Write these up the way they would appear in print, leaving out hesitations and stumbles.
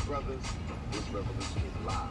brothers, this revolution is live.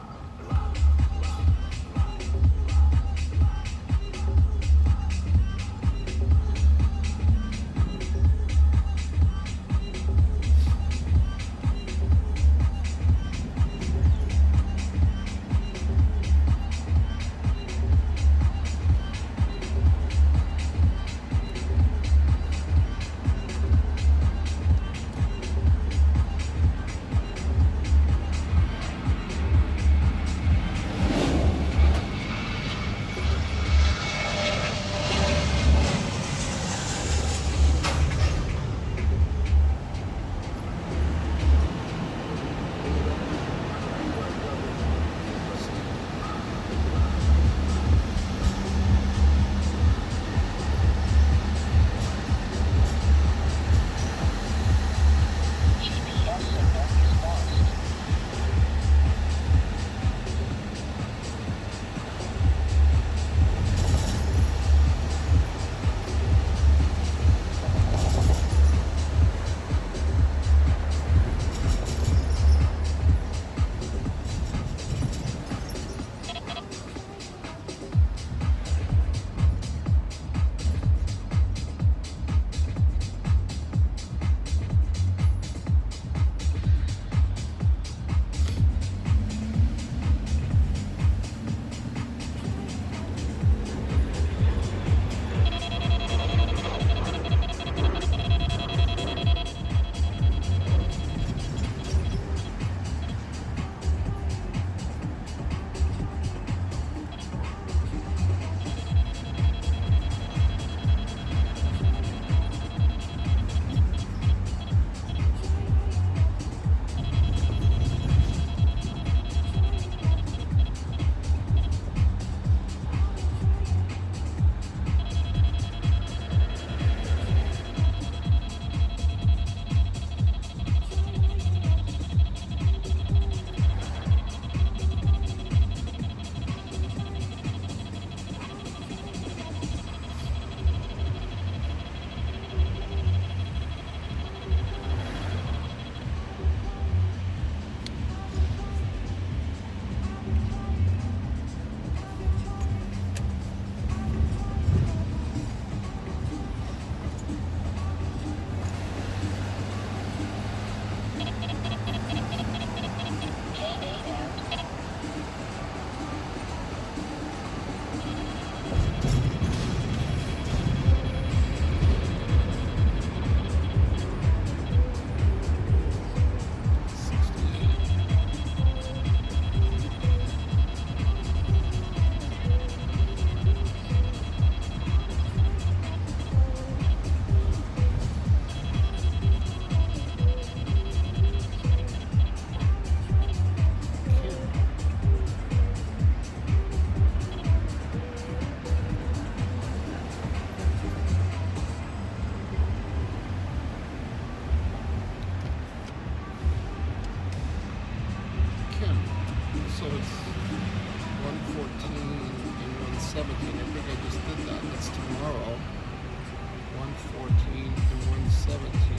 So it's 114 and 117. I think I just did that. That's tomorrow. 114 and 117.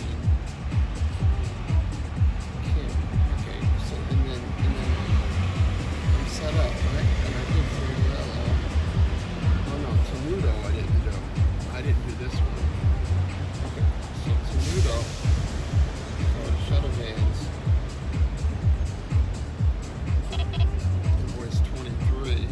Okay. So and then I'm set up, right? And I did Farewell. Oh no, Tenuto I didn't do. I didn't do this one. Okay. So Tenuto for shuttle vans. Invoice 23.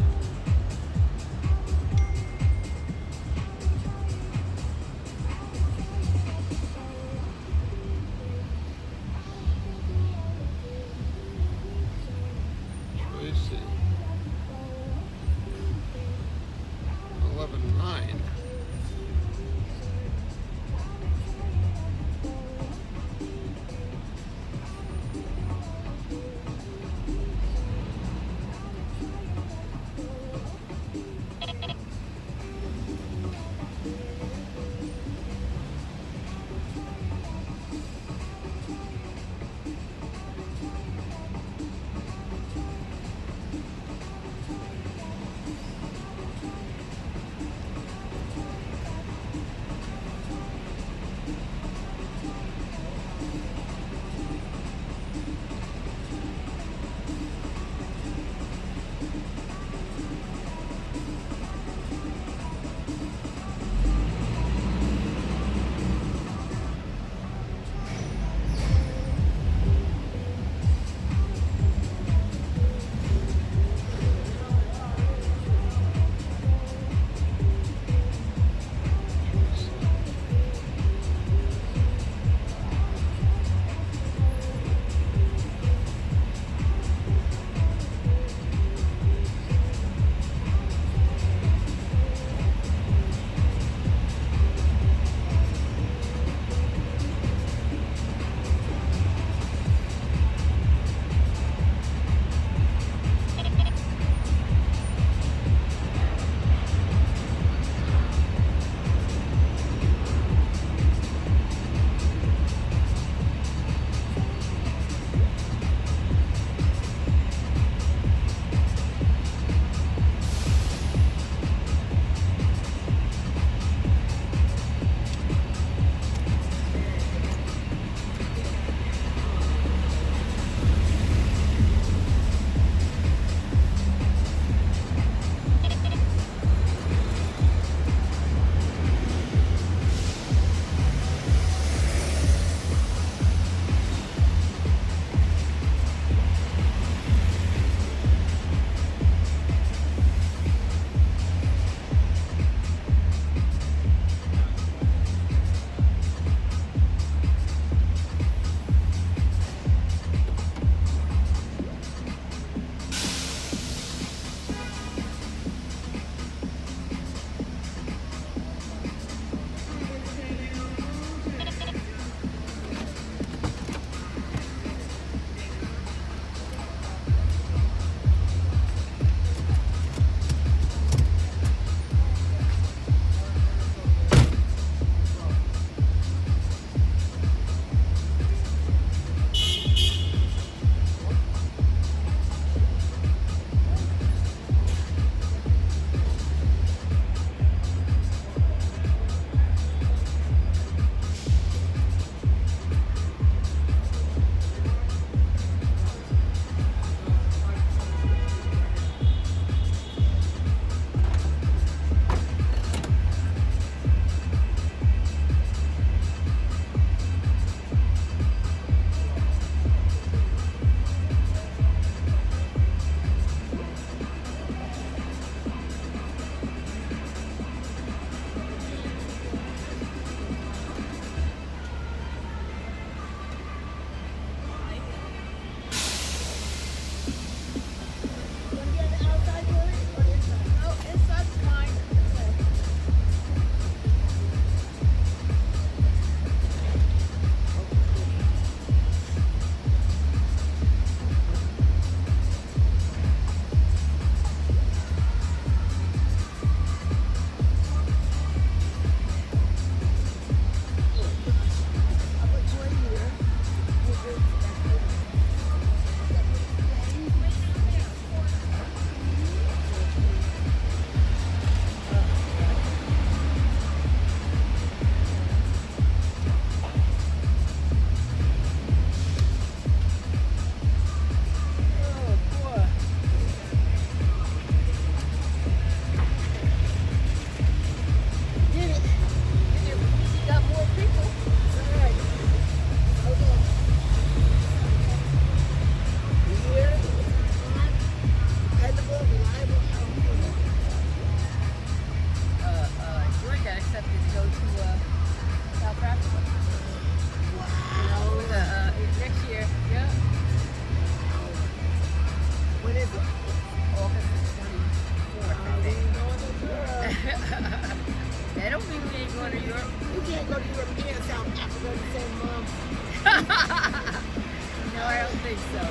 think so.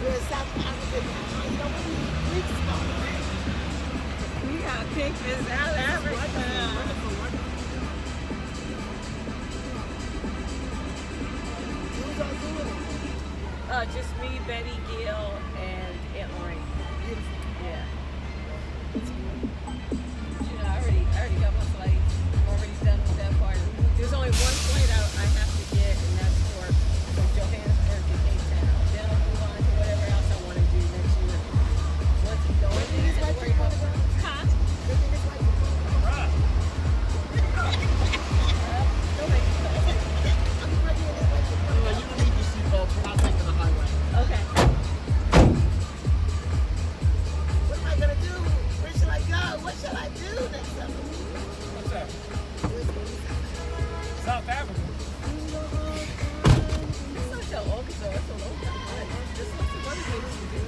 We're in South Africa now. You know, we need Greek stuff. We got pick this out Africa. Wonderful, wonderful. Who's all doing it? Just me, Betty, Gil, and Aunt Lorraine. Beautiful. Yeah. You know, I already got my flight. I'm already done with that part. There's only one flight I have to get, and that's from Johannesburg to Cape Town. Then I'll move on to whatever else I want to do next year. Once you go in there, you have to worry about huh? Don't make me laugh. You don't need your seatbelt. We're not taking the highway. Okay. What am I gonna do? Where should I go? What shall I do next summer? What's that? South Africa. It's not till August, though. It's a long time. Just look at other things to do.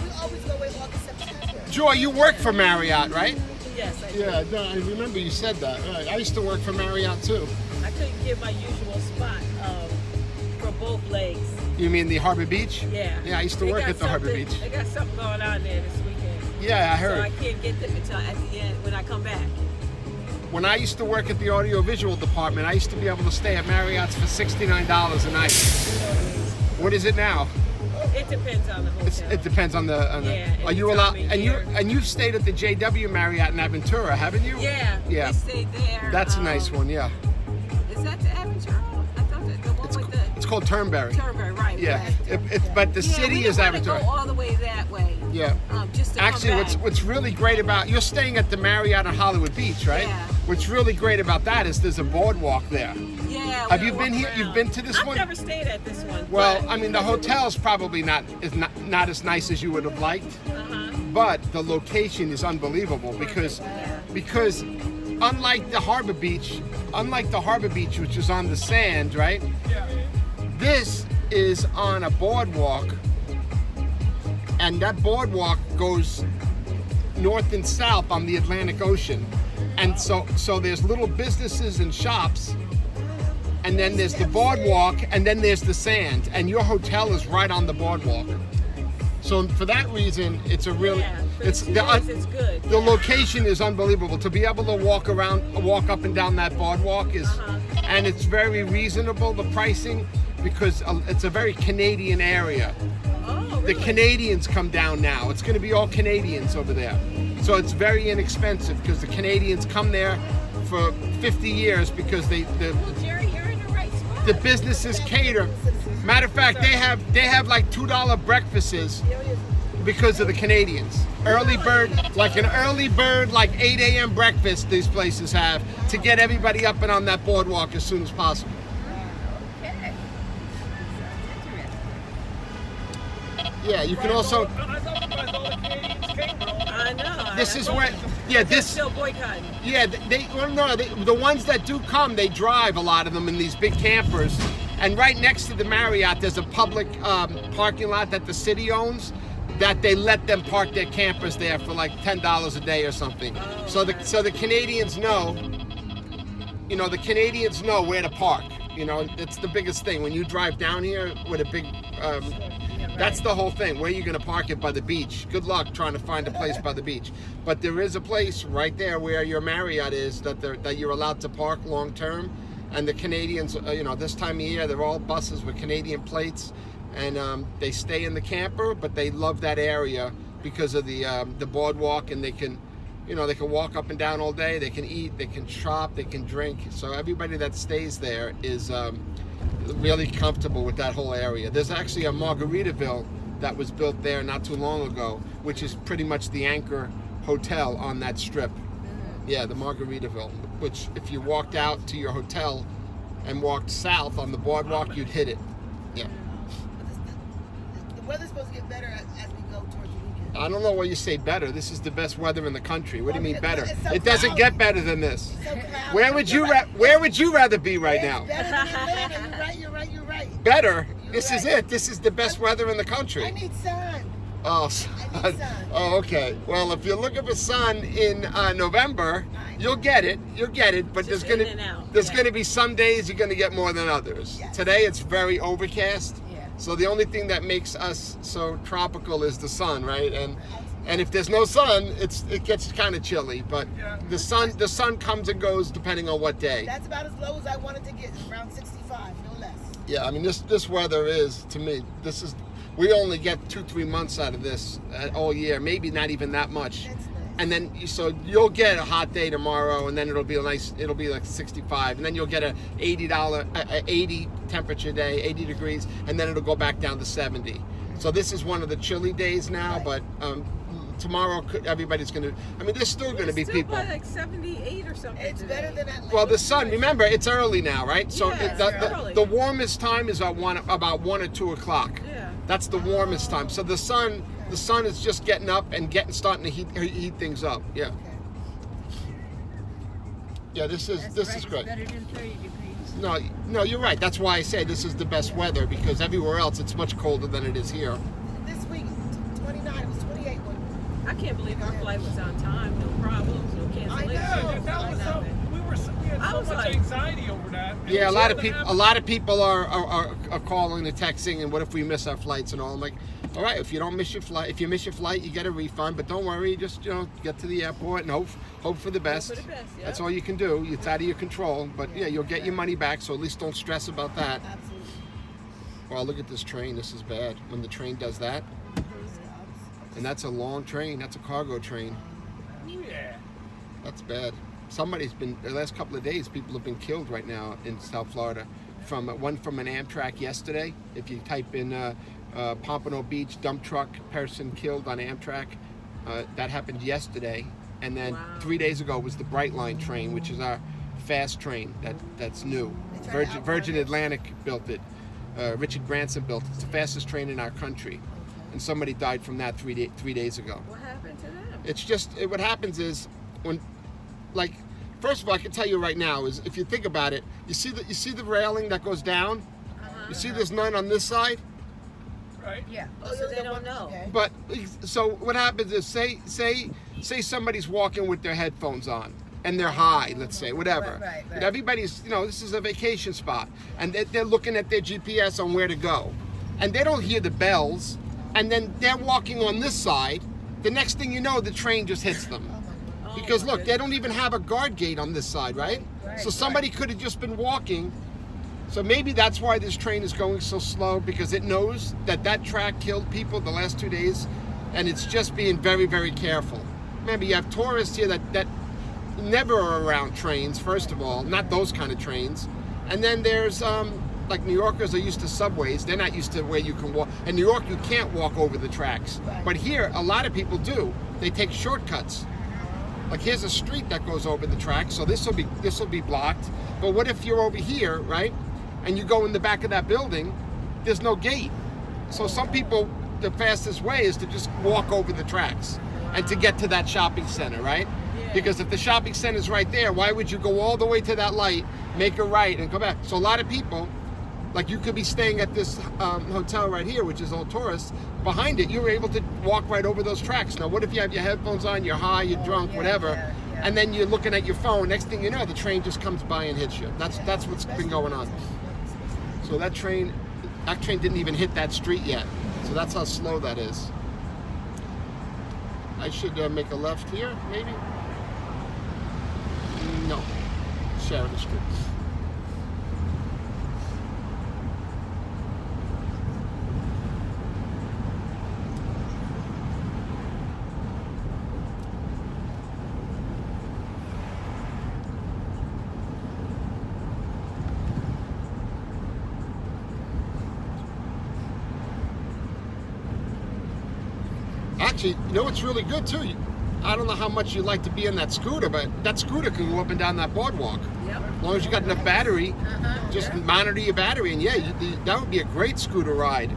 We always go away August, September. Joy, you work for Marriott, right? Yes, I do. Yeah, I remember you said that. Right. I used to work for Marriott too. I couldn't get my usual spot for both legs. You mean the Harbor Beach? Yeah. Yeah, I used to They work got at the Harbor something- Beach. They got something going on there this weekend. Yeah, I So I heard. can't get them until at the end when I come back. When I used to work at the audiovisual department, I used to be able to stay at Marriott's for $69 a night. What is it now? It depends on the hotel. It depends on the. Yeah, Are and you the allowed? time of And year. you've stayed at the JW Marriott in Aventura, haven't you? Yeah. Yeah. We stayed there. That's a nice one. Yeah. Is that the Aventura? I thought that the one with the It's called Turnberry. Turnberry, right? Yeah. right. But the city we is didn't want to Aventura. go all the way that way. Yeah. Just to Actually, come back. what's really great about you're staying at the Marriott on Hollywood Beach, right? Yeah. What's really great about that is there's a boardwalk there. Yeah. Have we you been walked here? around. You've been to this I've one? never stayed at this one. Well, but- I mean, the hotel's probably not as nice as you would have liked, Uh-huh. but the location is unbelievable because unlike the Harbor Beach, which is on the sand, right? Yeah. This is on a boardwalk, and that boardwalk goes north and south on the Atlantic Ocean. And so there's little businesses and shops, and then there's the boardwalk, and then there's the sand, and your hotel is right on the boardwalk. So for that reason, it's a really, Yeah, for it's the the, 2 days, it's good. the location is unbelievable. To be able to walk up and down that boardwalk is, and it's very reasonable, the pricing, because it's a very Canadian area. Oh, The really? Canadians come down now. It's going to be all Canadians over there. So it's very inexpensive because the Canadians come there for 50 years because Well, Jerry, you're in the right spot. the businesses cater. Matter of fact, they have like $2 breakfasts because of the Canadians. Early bird, like 8 a.m. breakfast these places have to get everybody up and on that boardwalk as soon as possible. Okay. Yeah, you can also, I thought you guys all the Canadians came, bro. I know. this is where, yeah, They're this, still boycotting. yeah, the ones that do come, they drive a lot of them in these big campers. And right next to the Marriott, there's a public parking lot that the city owns that they let them park their campers there for like $10 a day or something. So the Canadians know, the Canadians know where to park. It's the biggest thing. When you drive down here with a big, that's the whole thing. Where are you going to park it? By the beach. Good luck trying to find a place by the beach. But there is a place right there where your Marriott is that you're allowed to park long term. And the Canadians, this time of year, they're all buses with Canadian plates, and they stay in the camper, but they love that area because of the boardwalk, and they can walk up and down all day. They can eat, they can shop, they can drink. So everybody that stays there is really comfortable with that whole area. There's actually a Margaritaville that was built there not too long ago, which is pretty much the anchor hotel on that strip. Yeah, the Margaritaville, which if you walked out to your hotel and walked south on the boardwalk, you'd hit it. Yeah. The weather's supposed to get better as we go towards the weekend. I don't know why you say better. This is the best weather in the country. What do you mean better? It's so It doesn't cloudy. get better than this. So cloudy. Where would you rather be right It's now? better than Atlanta. You're right. Better. This is right. it. This is the best weather in the I country. need sun. Oh, I sun. need sun. Oh, okay. Well, if you're looking for sun in November, you'll get it. But Just there's in and out. there's Yeah. gonna be some days you're gonna get more than others. Yes. Today it's very overcast. Yeah. So the only thing that makes us so tropical is the sun, right? And if there's no sun, it gets kind of chilly. But Yeah. the sun comes and goes depending on what day. That's about as low as I wanted to get, around 65, no less. Yeah, I mean this weather is, to me, we only get 2-3 months out of this all year, maybe not even that much. That's nice. And then so you'll get a hot day tomorrow, and then it'll be like 65, and then you'll get a $80 temperature day, 80 degrees, and then it'll go back down to 70. So this is one of the chilly days now, Right. but tomorrow everybody's gonna. I mean, there's still gonna be Still people. by like 78 or something. It's today. better than Atlanta. Well, the sun. Remember, it's early now, right? So Yeah, it's early. the warmest time is about 1 or 2 o'clock. Yeah. That's the warmest time. So the sun is just getting up and starting to heat things up. Yeah. Okay. Yeah, this is great. Better than 30 degrees. No, you're right. That's why I say this is the best weather, because everywhere else it's much colder than it is here. This week, 29, it was 28 when I can't believe our flight was on time, no problems, no cancellations. Yeah, that was so. We had I so was much like- anxiety over that. And Yeah, a it's lot of gonna people. A happen. lot of people are calling and texting, and what if we miss our flights and all? I'm like, all right, if you miss your flight, you get a refund. But don't worry, just get to the airport and hope for the best. for the best, yeah. That's all you can do. It's out of your control, but yeah, you'll get your money back. So at least don't stress about that. absolutely. Well, look at this train. This is bad. When the train does that, and that's a long train. That's a cargo train. Yeah. That's bad. Somebody's been, the last couple of days, people have been killed right now in South Florida. One from an Amtrak yesterday. If you type in Pompano Beach dump truck person killed on Amtrak, that happened yesterday. And then Wow. 3 days ago was the Brightline train, which is our fast train that's new. Virgin Atlantic built it. Richard Branson built it. It's the fastest train in our country. And somebody died from that 3 days ago. What happened to them? It's just what happens is when, like, first of all, I can tell you right now is if you think about it, you see the railing that goes down. You see there's none on this side. Right. Yeah. Oh, so they don't know. Okay. But so what happens is say somebody's walking with their headphones on and they're high, let's say, whatever. Right. But everybody's, this is a vacation spot, and they're looking at their GPS on where to go, and they don't hear the bells, and then they're walking on this side. The next thing you know, the train just hits them. Because my look, they don't even have a guard gate on this side, right? So somebody could have just been walking. So maybe that's why this train is going so slow, because it knows that track killed people the last 2 days, and it's just being very, very careful. Remember, you have tourists here that never are around trains, first of all, not those kind of trains. And then there's, like New Yorkers are used to subways. They're not used to where you can walk. In New York, you can't walk over the tracks. Right. But here, a lot of people do. They take shortcuts. Like here's a street that goes over the track, so this will be blocked. But what if you're over here, right, and you go in the back of that building? There's no gate. So some people, the fastest way is to just walk over the tracks and to get to that shopping center, right? Yeah. Because if the shopping center is right there, why would you go all the way to that light, make a right, and go back? So a lot of people, like you could be staying at this hotel right here, which is all tourists. Behind it, you were able to walk right over those tracks. Now, what if you have your headphones on, you're high, you're drunk, whatever, and then you're looking at your phone? Next thing you know, the train just comes by and hits you. That's what's been going on. So that train didn't even hit that street yet. So that's how slow that is. I should make a left here, maybe? No. Sheridan Street. Actually, you know what's really good too? I don't know how much you like to be in that scooter, but that scooter can go up and down that boardwalk. Yep. As long as you got enough battery, just monitor your battery, and that would be a great scooter ride.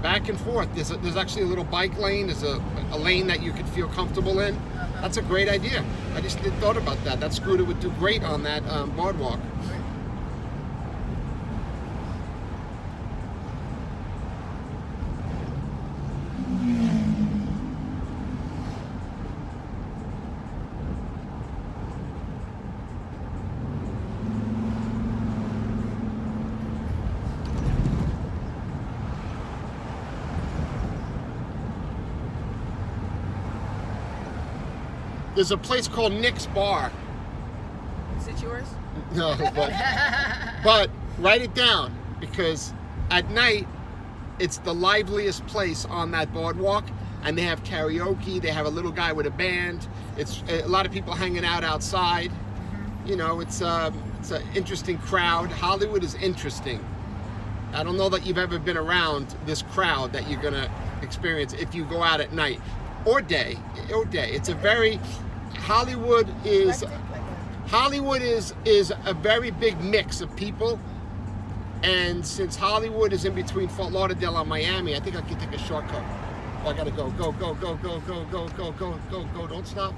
Back and forth. There's actually a little bike lane. There's a lane that you could feel comfortable in. That's a great idea. I just didn't thought about that. That scooter would do great on that boardwalk. There's a place called Nick's Bar. Is it yours? No, but write it down, because at night it's the liveliest place on that boardwalk, and they have karaoke. They have a little guy with a band. It's a lot of people hanging out outside. You know, it's an interesting crowd. Hollywood is interesting. I don't know that you've ever been around this crowd that you're gonna experience if you go out at night or day. It's a very Hollywood is a very big mix of people. And since Hollywood is in between Fort Lauderdale and Miami, I think I can take a shortcut. Oh, I gotta go. Go. Don't stop.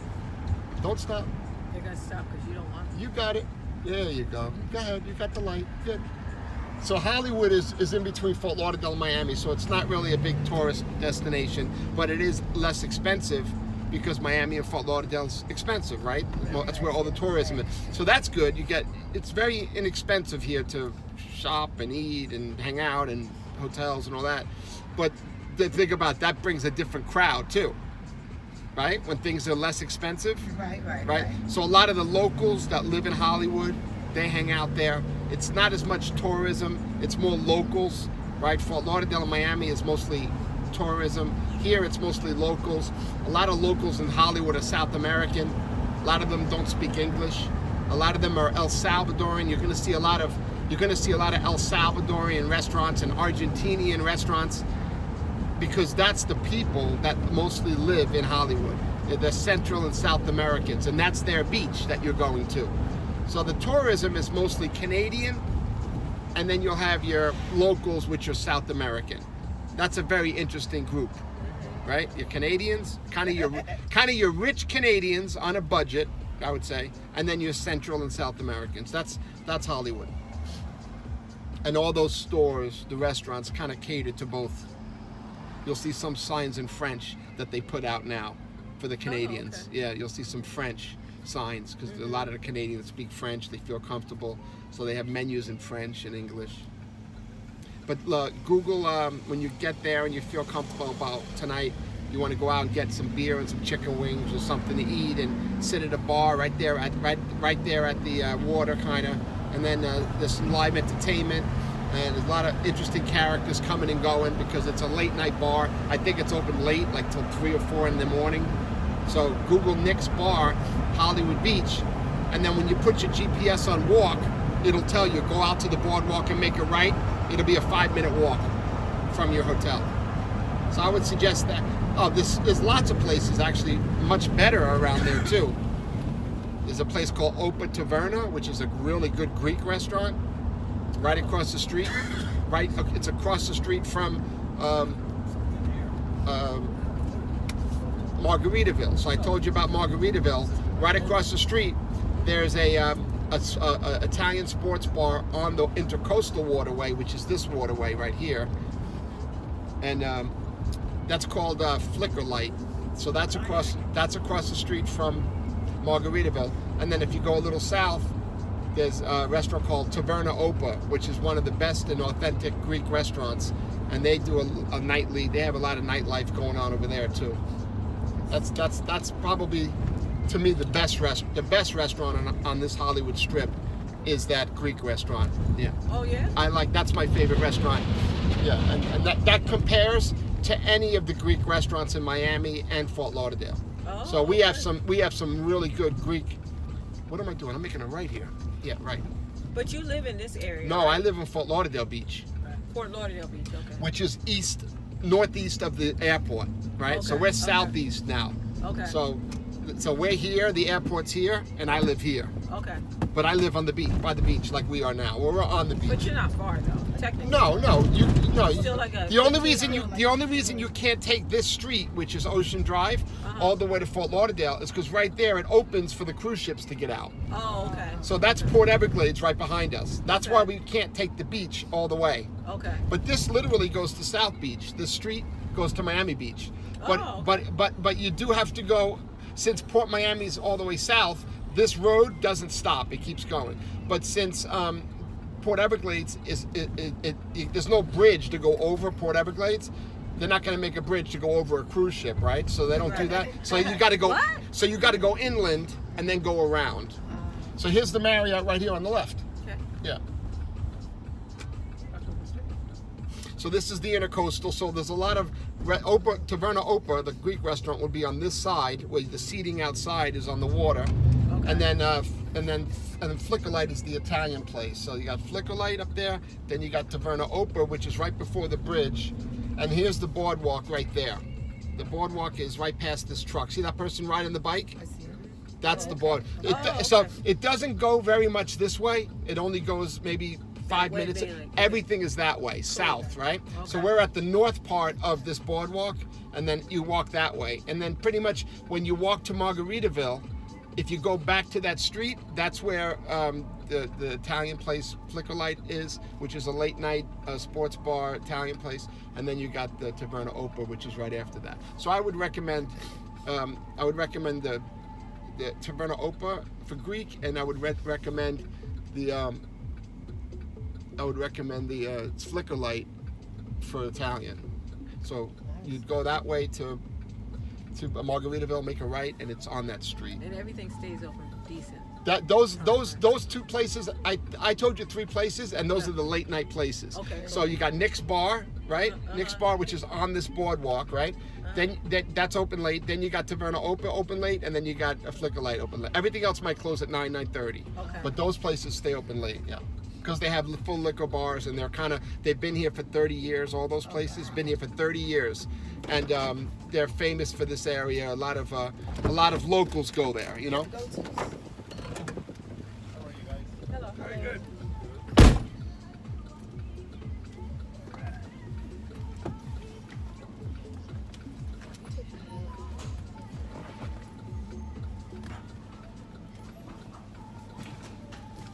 Don't stop. You're gonna stop because you don't want to. You got it. There you go. Go ahead. You got the light. Good. So Hollywood is in between Fort Lauderdale and Miami, so it's not really a big tourist destination, but it is less expensive because Miami and Fort Lauderdale's expensive, right? Well, that's where all the tourism is. So that's good. It's very inexpensive here to shop and eat and hang out and hotels and all that. But the thing about that brings a different crowd too, right? When things are less expensive. Right? So a lot of the locals that live in Hollywood, they hang out there. It's not as much tourism, it's more locals, right? Fort Lauderdale and Miami is mostly tourism. Here it's mostly locals. A lot of locals in Hollywood are South American. A lot of them don't speak English. A lot of them are El Salvadorian. You're gonna see a lot of El Salvadorian restaurants and Argentinian restaurants, because that's the people that mostly live in Hollywood. They're Central and South Americans, and that's their beach that you're going to. So the tourism is mostly Canadian, and then you'll have your locals, which are South American. That's a very interesting group, right? Your Canadians, kind of your rich Canadians on a budget, I would say, and then your Central and South Americans. That's Hollywood. And all those stores, the restaurants, kind of cater to both. You'll see some signs in French that they put out now for the Canadians. Okay. Yeah, you'll see some French signs, because a lot of the Canadians speak French. They feel comfortable, so they have menus in French and English. But Google, when you get there and you feel comfortable about tonight, you want to go out and get some beer and some chicken wings or something to eat, and sit at a bar right there at the water, kind of. And then there's some live entertainment, and there's a lot of interesting characters coming and going, because it's a late night bar. I think it's open late, like till 3 or 4 in the morning. So Google Nick's Bar, Hollywood Beach, and then when you put your GPS on walk, it'll tell you go out to the boardwalk and make a right. It'll be a 5-minute walk from your hotel. So I would suggest that. There's lots of places actually much better around there too. There's a place called Opa Taverna, which is a really good Greek restaurant, right across the street. Right, it's across the street from Margaritaville. So I told you about Margaritaville. Right across the street, there's a Italian sports bar on the Intercoastal Waterway, which is this waterway right here, and that's called Flicker Light. So that's across the street from Margaritaville. And then if you go a little south, there's a restaurant called Taverna Opa, which is one of the best and authentic Greek restaurants, and they do a nightly. They have a lot of nightlife going on over there too. That's probably, to me, the best restaurant on this Hollywood strip is that Greek restaurant. Yeah. Oh yeah. That's my favorite restaurant. Yeah, and that compares to any of the Greek restaurants in Miami and Fort Lauderdale. Oh, so we have some really good Greek. What am I doing? I'm making a right here. Yeah, right. But you live in this area. No, right? I live in Fort Lauderdale Beach, Fort Lauderdale Beach. Okay. which is northeast of the airport, right? Okay, So we're okay. southeast now. Okay. So we're here, the airport's here, and I live here. Okay. But I live on the beach, by the beach, like we are now. We're on the beach. But you're not far though, technically. No. Still like a The only 15 reason you can't take this street, which is Ocean Drive, all the way to Fort Lauderdale, is because right there it opens for the cruise ships to get out. Oh, okay. So that's Port Everglades right behind us. That's Okay. why we can't take the beach all the way. Okay. But this literally goes to South Beach. This street goes to Miami Beach. But Oh, okay. but you do have to go, since Port Miami's all the way south. This road doesn't stop; it keeps going. But since Port Everglades there's no bridge to go over Port Everglades, they're not going to make a bridge to go over a cruise ship, right? So they don't do that. So you got to go. What? So you got to go inland and then go around. So here's the Marriott right here on the left. Okay. Yeah. That's what we're saying. So this is the intercoastal. So there's a lot of Taverna Opa, the Greek restaurant, would be on this side, where the seating outside is on the water, Okay. and then Flickerlight is the Italian place. So you got Flickerlight up there. Then you got Taverna Opa, which is right before the bridge, and here's the boardwalk right there. The boardwalk is right past this truck. See that person riding the bike? I see. That's the okay. board. Oh, So okay. it doesn't go very much this way. It only goes maybe 5 way, minutes. mainly. Everything is that way, south, right? So Okay. we're at the north part of this boardwalk, and then you walk that way. And then pretty much when you walk to Margaritaville, if you go back to that street, that's where the Italian place Flickerlight is, which is a late night sports bar Italian place. And then you got the Taverna Opa, which is right after that. So I would recommend the Taverna Opa for Greek, and I would recommend the Flickerlight for Italian. So you'd go that way to Margaritaville, make a right, and it's on that street. And everything stays open decent. Those two places, I told you 3 places, and those are the late night places. Okay. So you got Nick's Bar, right? Nick's Bar, which is on this boardwalk, right? Then that's open late. Then you got Taverna Opa open late, and then you got a Flickerlight open late. Everything else might close at 9:30. Okay. But those places stay open late, yeah. Because they have full liquor bars, and they've been here for 30 years. All those places been here for 30 years, and they're famous for this area. A lot of locals go there, you know. Hello. Very good.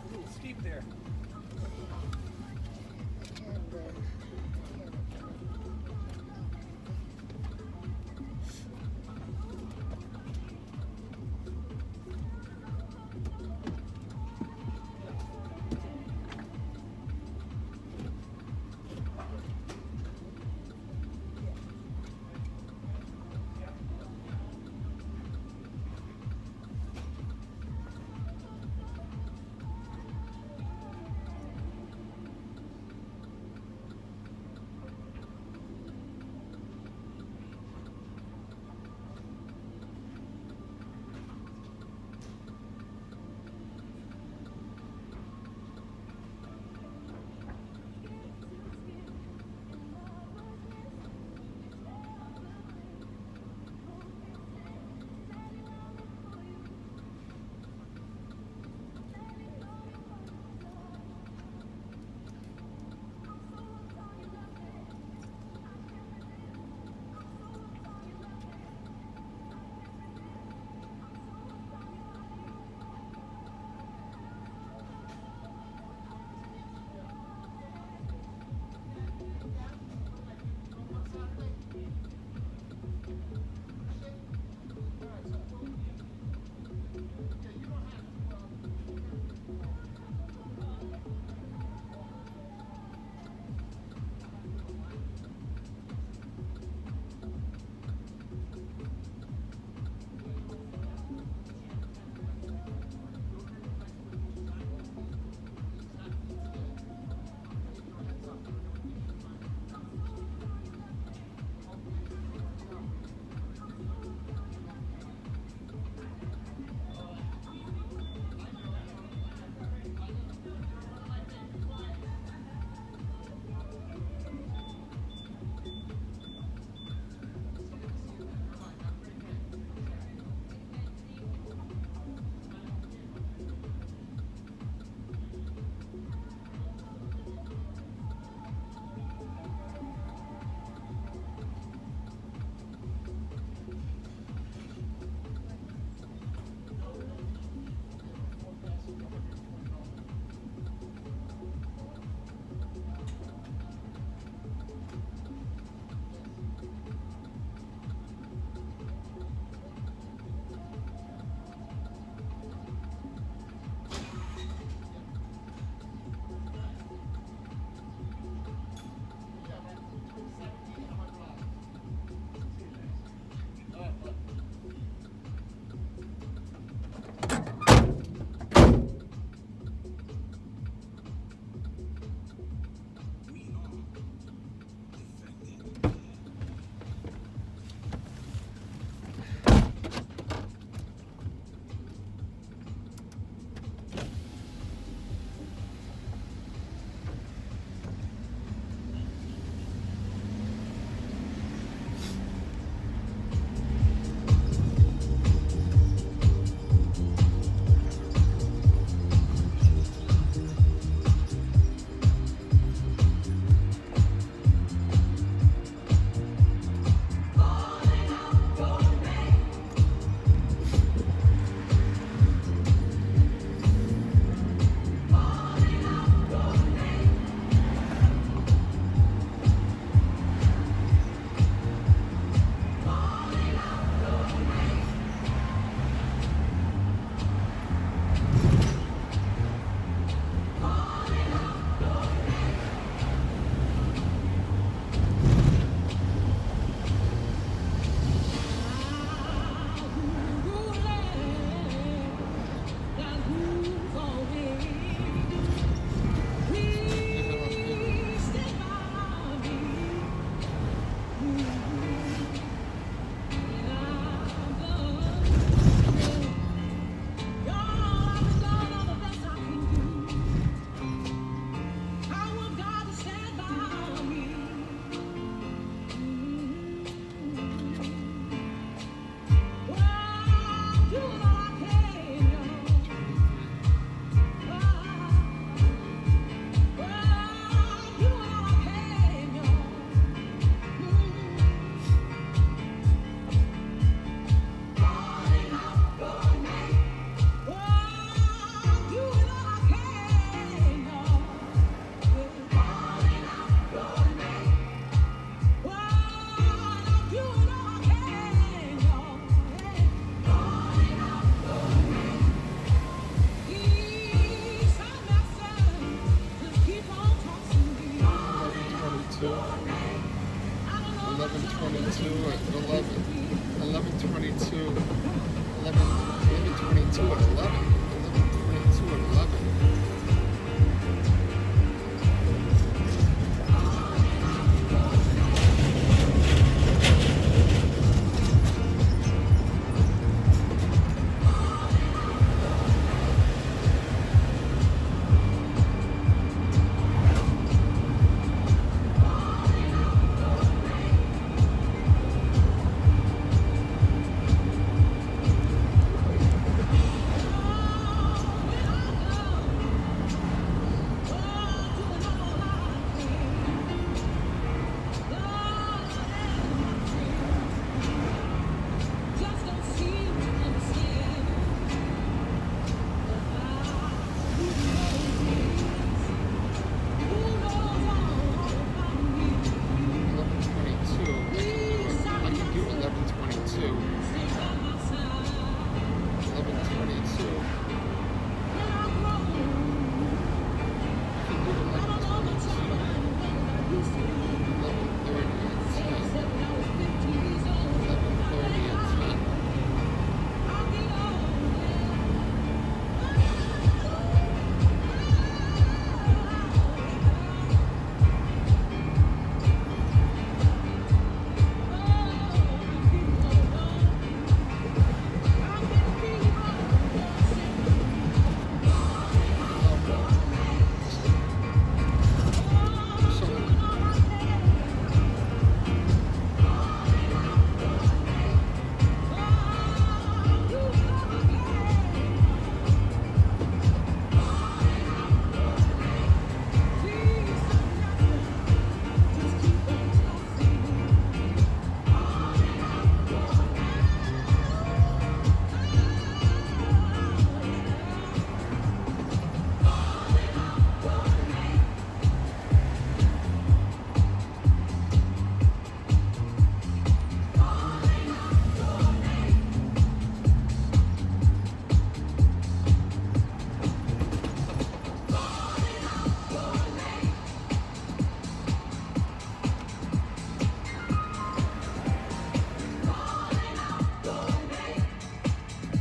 A little steep there. 11:22 at 11. 11:22. 11:22 at 11. 11:22 at 11.